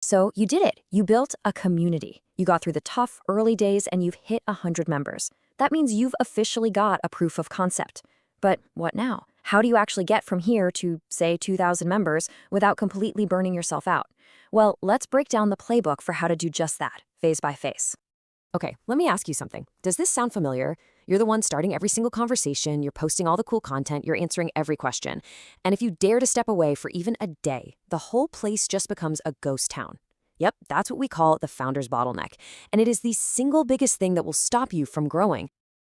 So you did it. You built a community. You got through the tough early days and you've hit 100 members. That means you've officially got a proof of concept. But what now? How do you actually get from here to, say, 2,000 members without completely burning yourself out? Well, let's break down the playbook for how to do just that, phase by phase. Okay, let me ask you something. Does this sound familiar? You're the one starting every single conversation, you're posting all the cool content, you're answering every question. And if you dare to step away for even a day, the whole place just becomes a ghost town. Yep, that's what we call the founder's bottleneck. And it is the single biggest thing that will stop you from growing.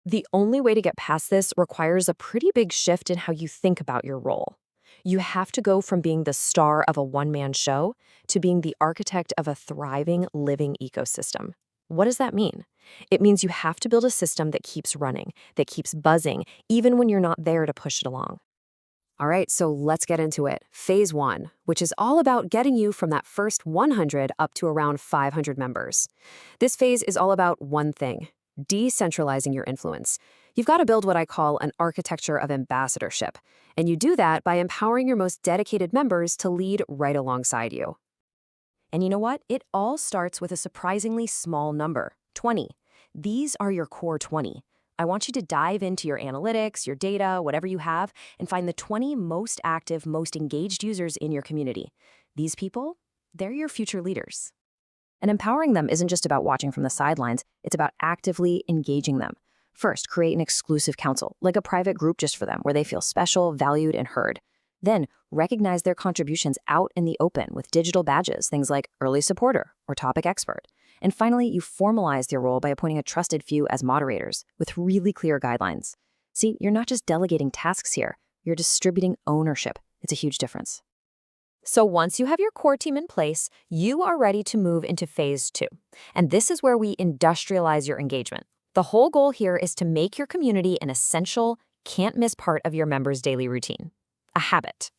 The only way to get past this requires a pretty big shift in how you think about your role. You have to go from being the star of a one-man show to being the architect of a thriving, living ecosystem. What does that mean? It means you have to build a system that keeps running, that keeps buzzing, even when you're not there to push it along. All right, so let's get into it. Phase 1, which is all about getting you from that first 100 up to around 500 members. This phase is all about one thing: decentralizing your influence. You've got to build what I call an architecture of ambassadorship, and you do that by empowering your most dedicated members to lead right alongside you. And you know what? It all starts with a surprisingly small number, 20. These are your core 20. I want you to dive into your analytics, your data, whatever you have, and find the 20 most active, most engaged users in your community. These people, they're your future leaders. And empowering them isn't just about watching from the sidelines, it's about actively engaging them. First, create an exclusive council, like a private group just for them, where they feel special, valued, and heard. Then, recognize their contributions out in the open with digital badges, things like early supporter or topic expert. And finally, you formalize your role by appointing a trusted few as moderators with really clear guidelines. See, you're not just delegating tasks here, you're distributing ownership. It's a huge difference. So once you have your core team in place, you are ready to move into phase 2. And this is where we industrialize your engagement. The whole goal here is to make your community an essential, can't-miss part of your members' daily routine. A habit.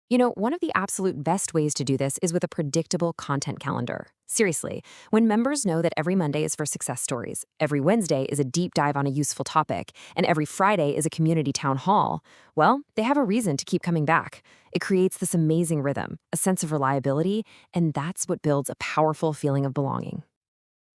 You know, one of the absolute best ways to do this is with a predictable content calendar. Seriously, when members know that every Monday is for success stories, every Wednesday is a deep dive on a useful topic, and every Friday is a community town hall, well, they have a reason to keep coming back. It creates this amazing rhythm, a sense of reliability, and that's what builds a powerful feeling of belonging.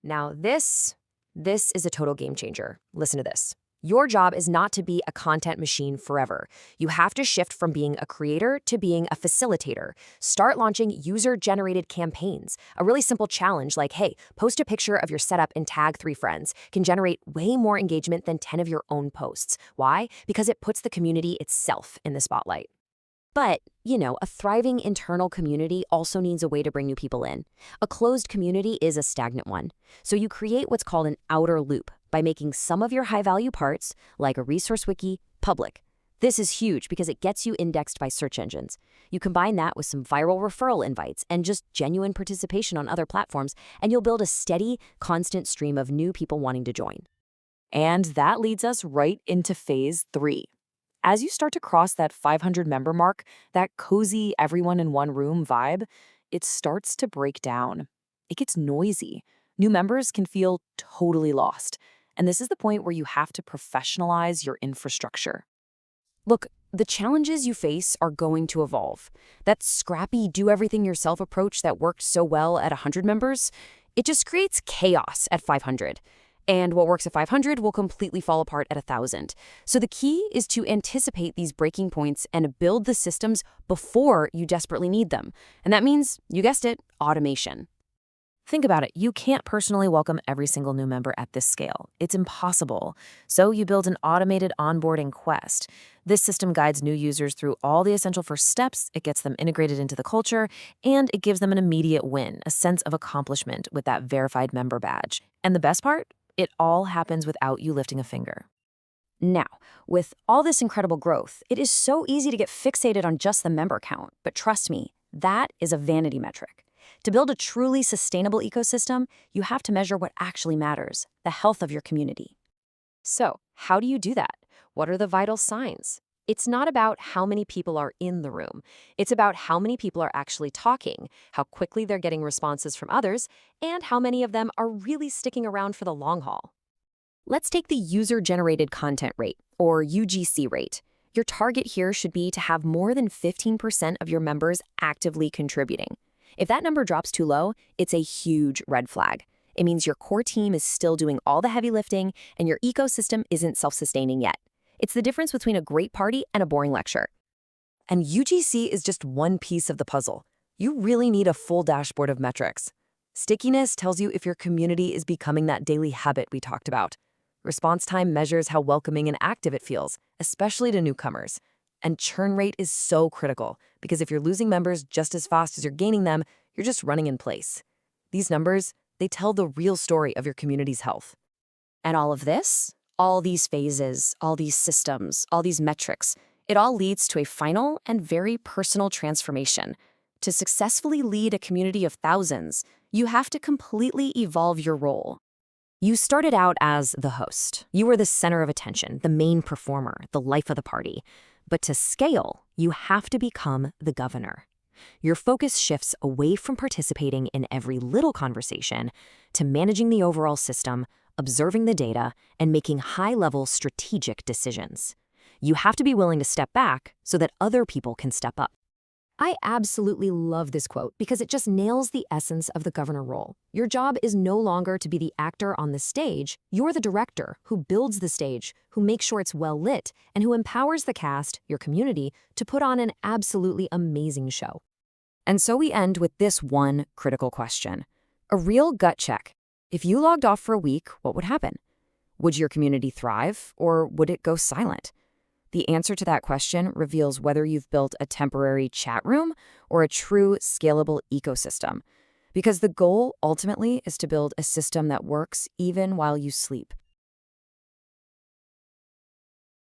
Now, this is a total game changer. Listen to this. Your job is not to be a content machine forever. You have to shift from being a creator to being a facilitator. Start launching user-generated campaigns. A really simple challenge like, hey, post a picture of your setup and tag 3 friends can generate way more engagement than 10 of your own posts. Why? Because it puts the community itself in the spotlight. But, you know, a thriving internal community also needs a way to bring new people in. A closed community is a stagnant one. So you create what's called an outer loop by making some of your high-value parts, like a resource wiki, public. This is huge because it gets you indexed by search engines. You combine that with some viral referral invites and just genuine participation on other platforms, and you'll build a steady, constant stream of new people wanting to join. And that leads us right into phase 3. As you start to cross that 500 member mark, that cozy everyone in one room vibe, it starts to break down. It gets noisy. New members can feel totally lost. And this is the point where you have to professionalize your infrastructure. Look, the challenges you face are going to evolve. That scrappy, do-everything-yourself approach that worked so well at 100 members, it just creates chaos at 500. And what works at 500 will completely fall apart at 1,000. So the key is to anticipate these breaking points and build the systems before you desperately need them. And that means, you guessed it, automation. Think about it. You can't personally welcome every single new member at this scale. It's impossible. So you build an automated onboarding quest. This system guides new users through all the essential first steps, it gets them integrated into the culture, and it gives them an immediate win, a sense of accomplishment with that verified member badge. And the best part? It all happens without you lifting a finger. Now, with all this incredible growth, it is so easy to get fixated on just the member count. But trust me, that is a vanity metric. To build a truly sustainable ecosystem, you have to measure what actually matters, the health of your community. So, how do you do that? What are the vital signs? It's not about how many people are in the room. It's about how many people are actually talking, how quickly they're getting responses from others, and how many of them are really sticking around for the long haul. Let's take the user-generated content rate, or UGC rate. Your target here should be to have more than 15% of your members actively contributing. If that number drops too low, it's a huge red flag. It means your core team is still doing all the heavy lifting and your ecosystem isn't self-sustaining yet. It's the difference between a great party and a boring lecture. And UGC is just one piece of the puzzle. You really need a full dashboard of metrics. Stickiness tells you if your community is becoming that daily habit we talked about. Response time measures how welcoming and active it feels, especially to newcomers. And churn rate is so critical, because if you're losing members just as fast as you're gaining them, you're just running in place. These numbers, they tell the real story of your community's health. And all of this, all these phases, all these systems, all these metrics, it all leads to a final and very personal transformation. To successfully lead a community of thousands, you have to completely evolve your role. You started out as the host. You were the center of attention, the main performer, the life of the party. But to scale, you have to become the governor. Your focus shifts away from participating in every little conversation to managing the overall system, observing the data, and making high-level strategic decisions. You have to be willing to step back so that other people can step up. I absolutely love this quote because it just nails the essence of the governor role. Your job is no longer to be the actor on the stage. You're the director who builds the stage, who makes sure it's well lit, and who empowers the cast, your community, to put on an absolutely amazing show. And so we end with this one critical question. A real gut check. If you logged off for a week, what would happen? Would your community thrive, or would it go silent? The answer to that question reveals whether you've built a temporary chat room or a true scalable ecosystem. Because the goal, ultimately, is to build a system that works even while you sleep.